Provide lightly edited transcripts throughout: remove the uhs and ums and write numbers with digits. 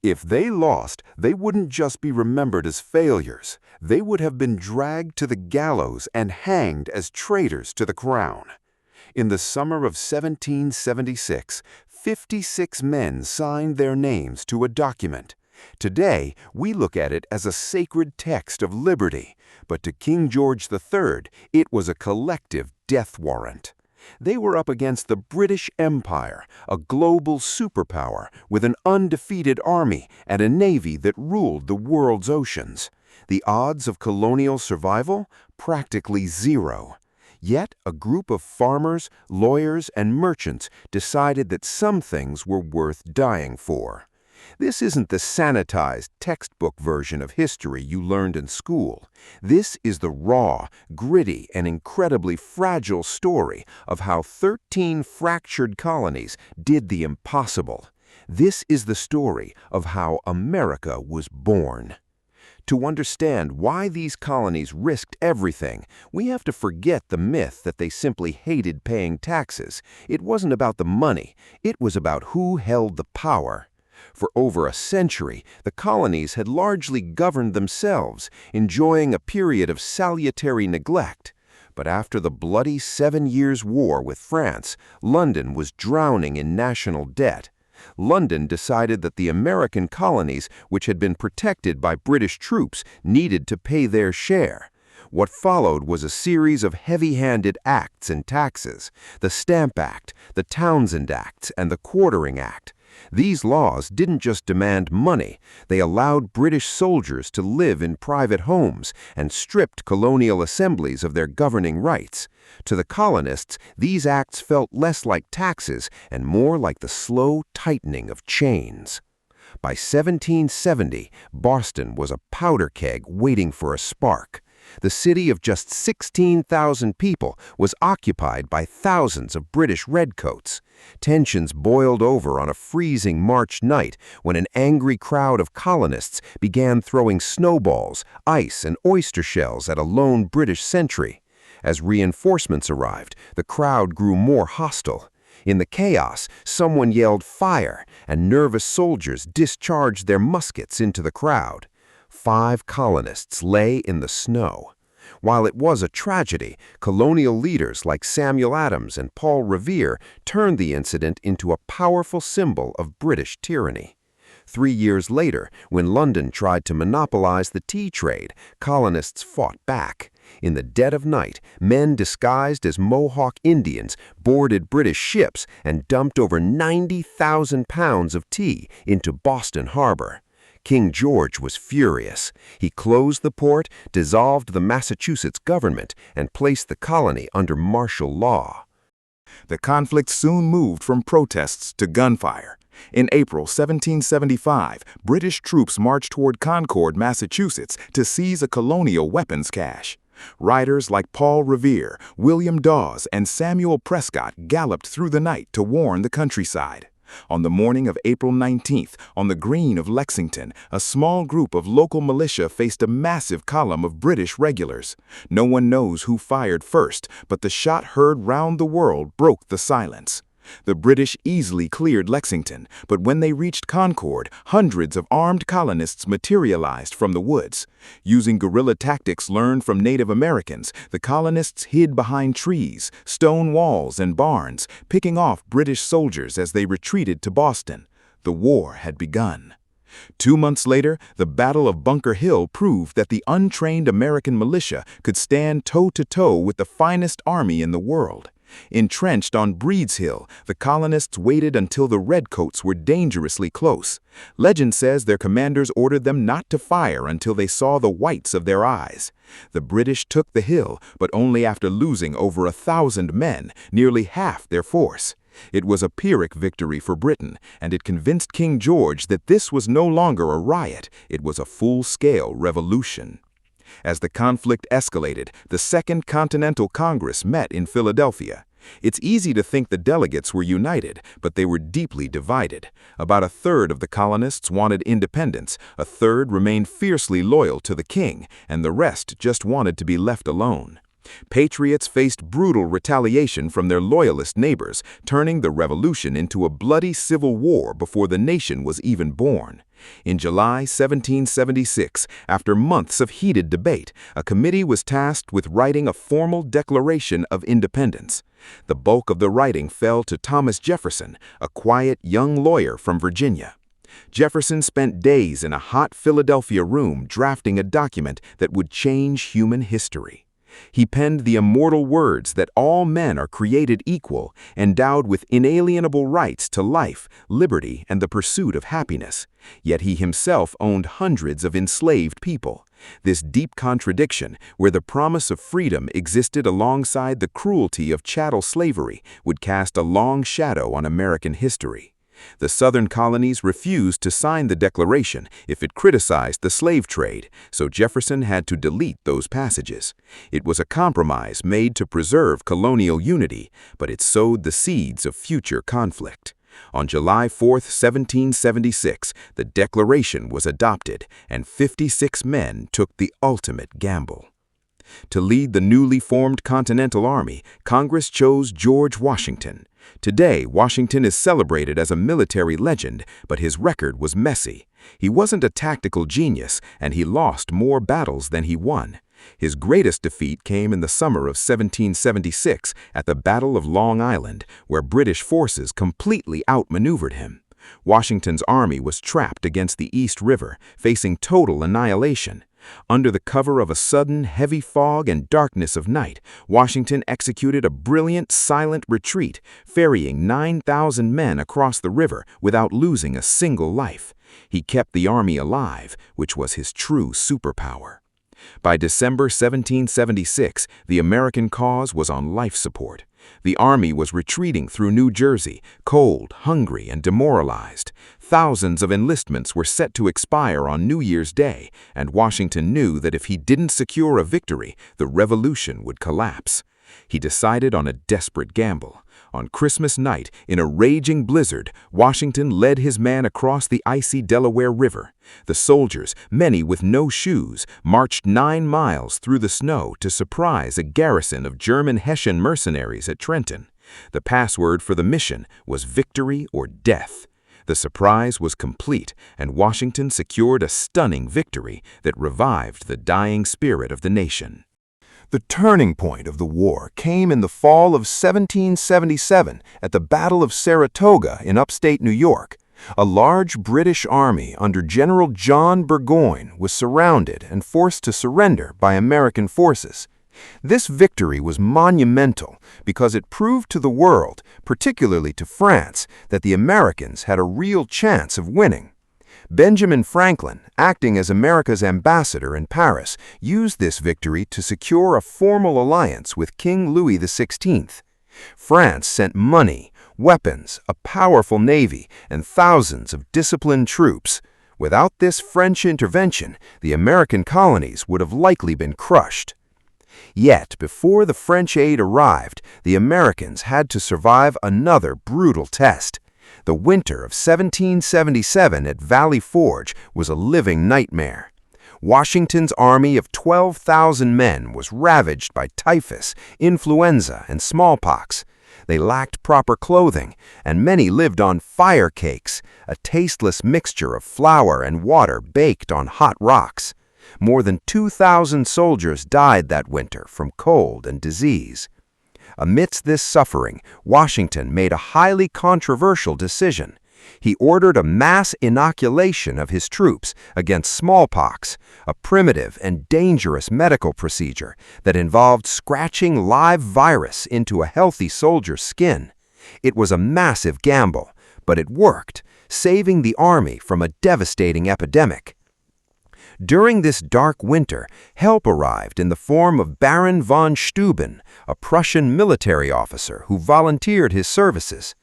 If they lost, they wouldn't just be remembered as failures. They would have been dragged to the gallows and hanged as traitors to the crown. In the summer of 1776, 56 men signed their names to a document. Today, we look at it as a sacred text of liberty, but to King George III, it was a collective death warrant. They were up against the British Empire, a global superpower with an undefeated army and a navy that ruled the world's oceans. The odds of colonial survival? Practically zero. Yet, a group of farmers, lawyers, and merchants decided that some things were worth dying for. This isn't the sanitized textbook version of history you learned in school. This is the raw, gritty, and incredibly fragile story of how 13 fractured colonies did the impossible. This is the story of how America was born. To understand why these colonies risked everything, we have to forget the myth that they simply hated paying taxes. It wasn't about the money, it was about who held the power. For over a century, the colonies had largely governed themselves, enjoying a period of salutary neglect. But after the bloody 7 Years' War with France, London was drowning in national debt. London decided that the American colonies, which had been protected by British troops, needed to pay their share. What followed was a series of heavy-handed acts and taxes: the Stamp Act, the Townshend Acts, and the Quartering Act. These laws didn't just demand money, they allowed British soldiers to live in private homes and stripped colonial assemblies of their governing rights. To the colonists, these acts felt less like taxes and more like the slow tightening of chains. By 1770, Boston was a powder keg waiting for a spark. The city of just 16,000 people was occupied by thousands of British redcoats. Tensions boiled over on a freezing March night when an angry crowd of colonists began throwing snowballs, ice, and oyster shells at a lone British sentry. As reinforcements arrived, the crowd grew more hostile. In the chaos, someone yelled fire, and nervous soldiers discharged their muskets into the crowd. 5 colonists lay in the snow. While it was a tragedy, colonial leaders like Samuel Adams and Paul Revere turned the incident into a powerful symbol of British tyranny. 3 years later, when London tried to monopolize the tea trade, colonists fought back. In the dead of night, men disguised as Mohawk Indians boarded British ships and dumped over 90,000 pounds of tea into Boston Harbor. King George was furious. He closed the port, dissolved the Massachusetts government, and placed the colony under martial law. The conflict soon moved from protests to gunfire. In April 1775, British troops marched toward Concord, Massachusetts, to seize a colonial weapons cache. Riders like Paul Revere, William Dawes, and Samuel Prescott galloped through the night to warn the countryside. On the morning of April 19th, on the green of Lexington, a small group of local militia faced a massive column of British regulars. No one knows who fired first, but the shot heard round the world broke the silence. The British easily cleared Lexington, but when they reached Concord, hundreds of armed colonists materialized from the woods. Using guerrilla tactics learned from Native Americans, the colonists hid behind trees, stone walls, and barns, picking off British soldiers as they retreated to Boston. The war had begun. 2 months later, the Battle of Bunker Hill proved that the untrained American militia could stand toe-to-toe with the finest army in the world. Entrenched on Breed's Hill, the colonists waited until the redcoats were dangerously close. Legend says their commanders ordered them not to fire until they saw the whites of their eyes. The British took the hill, but only after losing over 1,000 men, nearly half their force. It was a Pyrrhic victory for Britain, and it convinced King George that this was no longer a riot, it was a full-scale revolution. As the conflict escalated, the Second Continental Congress met in Philadelphia. It's easy to think the delegates were united, but they were deeply divided. About a third of the colonists wanted independence, a third remained fiercely loyal to the king, and the rest just wanted to be left alone. Patriots faced brutal retaliation from their loyalist neighbors, turning the revolution into a bloody civil war before the nation was even born. In July 1776, after months of heated debate, a committee was tasked with writing a formal Declaration of Independence. The bulk of the writing fell to Thomas Jefferson, a quiet young lawyer from Virginia. Jefferson spent days in a hot Philadelphia room drafting a document that would change human history. He penned the immortal words that all men are created equal, endowed with inalienable rights to life, liberty, and the pursuit of happiness. Yet he himself owned hundreds of enslaved people. This deep contradiction, where the promise of freedom existed alongside the cruelty of chattel slavery, would cast a long shadow on American history. The Southern colonies refused to sign the Declaration if it criticized the slave trade, so Jefferson had to delete those passages. It was a compromise made to preserve colonial unity, but it sowed the seeds of future conflict. On July 4, 1776, the Declaration was adopted, and 56 men took the ultimate gamble. To lead the newly formed Continental Army, Congress chose George Washington. Today, Washington is celebrated as a military legend, but his record was messy. He wasn't a tactical genius, and he lost more battles than he won. His greatest defeat came in the summer of 1776 at the Battle of Long Island, where British forces completely outmaneuvered him. Washington's army was trapped against the East River, facing total annihilation. Under the cover of a sudden, heavy fog and darkness of night, Washington executed a brilliant, silent retreat, ferrying 9,000 men across the river without losing a single life. He kept the army alive, which was his true superpower. By December 1776, the American cause was on life support. The army was retreating through New Jersey, cold, hungry, and demoralized. Thousands of enlistments were set to expire on New Year's Day, and Washington knew that if he didn't secure a victory, the revolution would collapse. He decided on a desperate gamble. On Christmas night, in a raging blizzard, Washington led his men across the icy Delaware River. The soldiers, many with no shoes, marched 9 miles through the snow to surprise a garrison of German Hessian mercenaries at Trenton. The password for the mission was victory or death. The surprise was complete, and Washington secured a stunning victory that revived the dying spirit of the nation. The turning point of the war came in the fall of 1777 at the Battle of Saratoga in upstate New York. A large British army under General John Burgoyne was surrounded and forced to surrender by American forces. This victory was monumental because it proved to the world, particularly to France, that the Americans had a real chance of winning. Benjamin Franklin, acting as America's ambassador in Paris, used this victory to secure a formal alliance with King Louis XVI. France sent money, weapons, a powerful navy, and thousands of disciplined troops. Without this French intervention, the American colonies would have likely been crushed. Yet, before the French aid arrived, the Americans had to survive another brutal test. The winter of 1777 at Valley Forge was a living nightmare. Washington's army of 12,000 men was ravaged by typhus, influenza, and smallpox. They lacked proper clothing, and many lived on fire cakes, a tasteless mixture of flour and water baked on hot rocks. More than 2,000 soldiers died that winter from cold and disease. Amidst this suffering, Washington made a highly controversial decision. He ordered a mass inoculation of his troops against smallpox, a primitive and dangerous medical procedure that involved scratching live virus into a healthy soldier's skin. It was a massive gamble, but it worked, saving the army from a devastating epidemic. During this dark winter, help arrived in the form of Baron von Steuben, a Prussian military officer who volunteered his services.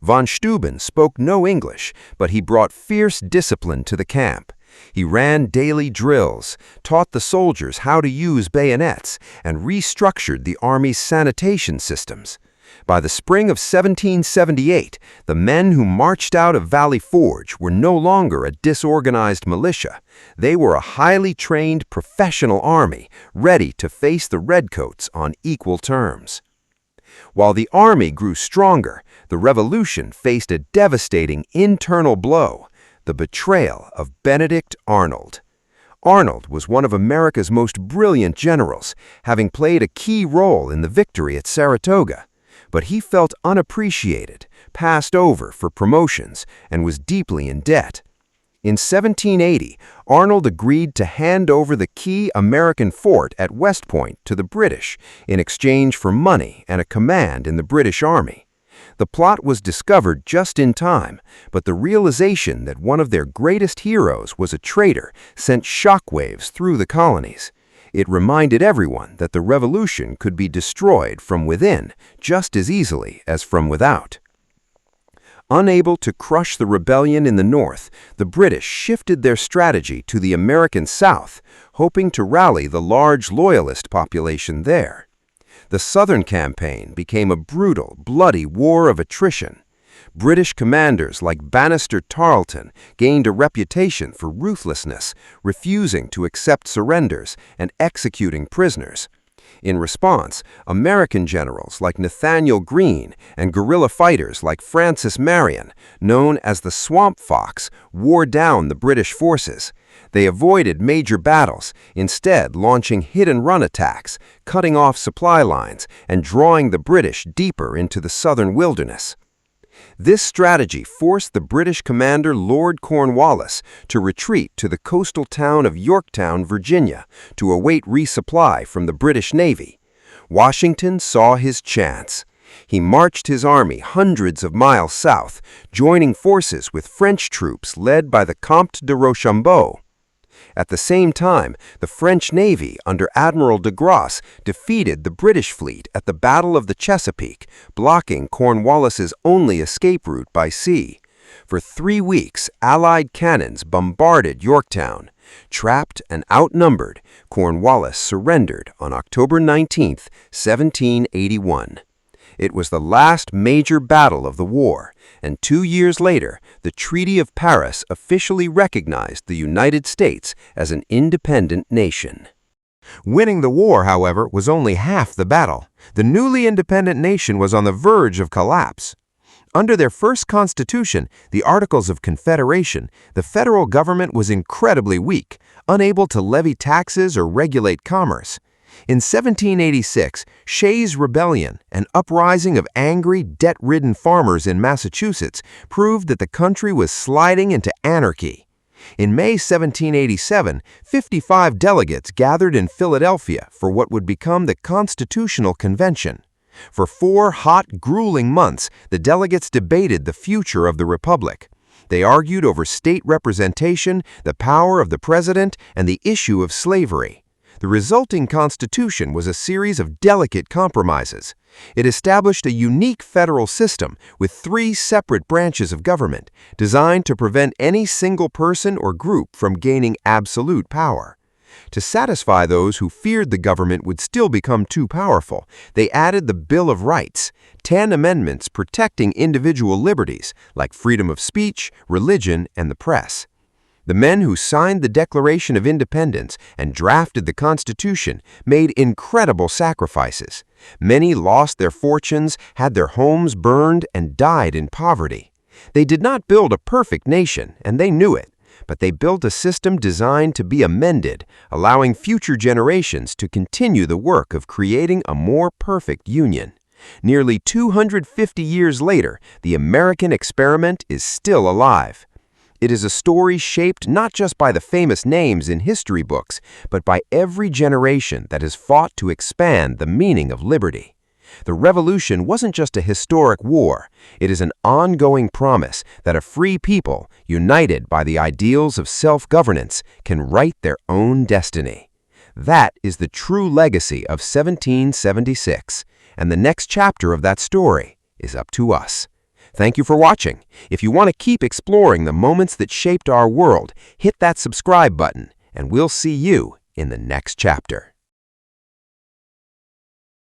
Von Steuben spoke no English, but he brought fierce discipline to the camp. He ran daily drills, taught the soldiers how to use bayonets, and restructured the army's sanitation systems. By the spring of 1778, the men who marched out of Valley Forge were no longer a disorganized militia. They were a highly trained professional army, ready to face the Redcoats on equal terms. While the army grew stronger, the Revolution faced a devastating internal blow: the betrayal of Benedict Arnold. Arnold was one of America's most brilliant generals, having played a key role in the victory at Saratoga. But he felt unappreciated, passed over for promotions, and was deeply in debt. In 1780, Arnold agreed to hand over the key American fort at West Point to the British in exchange for money and a command in the British Army. The plot was discovered just in time, but the realization that one of their greatest heroes was a traitor sent shockwaves through the colonies. It reminded everyone that the Revolution could be destroyed from within just as easily as from without. Unable to crush the rebellion in the North, the British shifted their strategy to the American South, hoping to rally the large Loyalist population there. The Southern campaign became a brutal, bloody war of attrition. British commanders like Banastre Tarleton gained a reputation for ruthlessness, refusing to accept surrenders and executing prisoners. In response, American generals like Nathaniel Greene and guerrilla fighters like Francis Marion, known as the Swamp Fox, wore down the British forces. They avoided major battles, instead launching hit-and-run attacks, cutting off supply lines, and drawing the British deeper into the southern wilderness. This strategy forced the British commander Lord Cornwallis to retreat to the coastal town of Yorktown, Virginia, to await resupply from the British Navy. Washington saw his chance. He marched his army hundreds of miles south, joining forces with French troops led by the Comte de Rochambeau. At the same time, the French Navy under Admiral de Grasse defeated the British fleet at the Battle of the Chesapeake, blocking Cornwallis's only escape route by sea. For 3 weeks, Allied cannons bombarded Yorktown. Trapped and outnumbered, Cornwallis surrendered on October 19, 1781. It was the last major battle of the war, and 2 years later, the Treaty of Paris officially recognized the United States as an independent nation. Winning the war, however, was only half the battle. The newly independent nation was on the verge of collapse. Under their first constitution, the Articles of Confederation, the federal government was incredibly weak, unable to levy taxes or regulate commerce. In 1786, Shays' Rebellion, an uprising of angry, debt-ridden farmers in Massachusetts, proved that the country was sliding into anarchy. In May 1787, 55 delegates gathered in Philadelphia for what would become the Constitutional Convention. For 4 hot, grueling months, the delegates debated the future of the Republic. They argued over state representation, the power of the president, and the issue of slavery. The resulting Constitution was a series of delicate compromises. It established a unique federal system with 3 separate branches of government, designed to prevent any single person or group from gaining absolute power. To satisfy those who feared the government would still become too powerful, they added the Bill of Rights, 10 amendments protecting individual liberties like freedom of speech, religion, and the press. The men who signed the Declaration of Independence and drafted the Constitution made incredible sacrifices. Many lost their fortunes, had their homes burned, and died in poverty. They did not build a perfect nation, and they knew it, but they built a system designed to be amended, allowing future generations to continue the work of creating a more perfect union. Nearly 250 years later, the American experiment is still alive. It is a story shaped not just by the famous names in history books, but by every generation that has fought to expand the meaning of liberty. The Revolution wasn't just a historic war. It is an ongoing promise that a free people, united by the ideals of self-governance, can write their own destiny. That is the true legacy of 1776, and the next chapter of that story is up to us. Thank you for watching. If you want to keep exploring the moments that shaped our world, hit that subscribe button, and we'll see you in the next chapter.